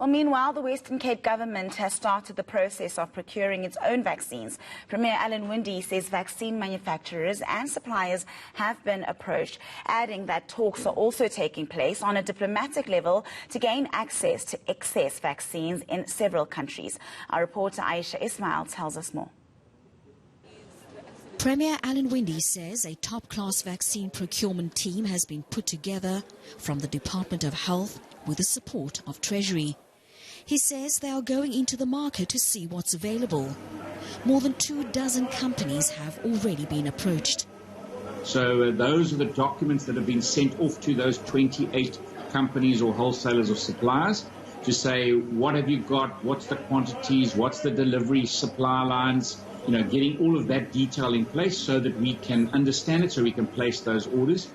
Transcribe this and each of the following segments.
Well, meanwhile, the Western Cape government has started the process of procuring its own vaccines. Premier Alan Winde says vaccine manufacturers and suppliers have been approached, adding that talks are also taking place on a diplomatic level to gain access to excess vaccines in several countries. Our reporter Aisha Ismail tells us more. Premier Alan Winde says a top-class vaccine procurement team has been put together from the Department of Health with the support of Treasury. He says they are going into the market to see what's available. More than 24 companies have already been approached. So those are the documents that have been sent off to those 28 companies or wholesalers or suppliers to say, what have you got, what's the quantities, what's the delivery supply lines, getting all of that detail in place so that we can understand it, so we can place those orders.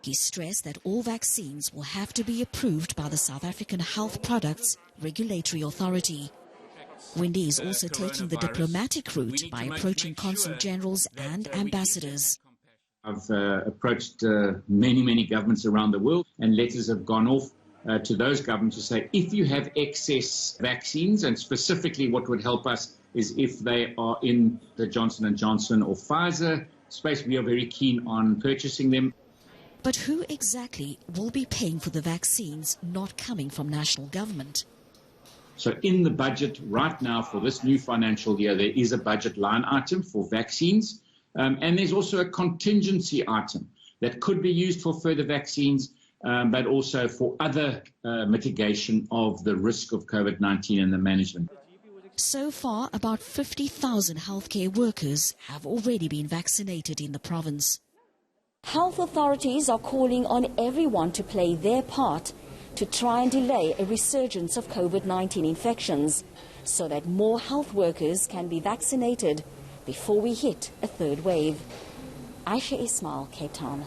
He stressed that all vaccines will have to be approved by the South African Health Products Regulatory Authority. Winde is also taking the diplomatic route by approaching consul generals and ambassadors. I've approached many governments around the world, and letters have gone off to those governments to say, if you have excess vaccines, and specifically what would help us is if they are in the Johnson & Johnson or Pfizer space, we are very keen on purchasing them. But who exactly will be paying for the vaccines not coming from national government? So in the budget right now for this new financial year, there is a budget line item for vaccines. And there's also a contingency item that could be used for further vaccines, but also for other mitigation of the risk of COVID-19 and the management. So far, about 50,000 healthcare workers have already been vaccinated in the province. Health authorities are calling on everyone to play their part to try and delay a resurgence of COVID-19 infections so that more health workers can be vaccinated before we hit a third wave. Aisha Ismail, Cape Town.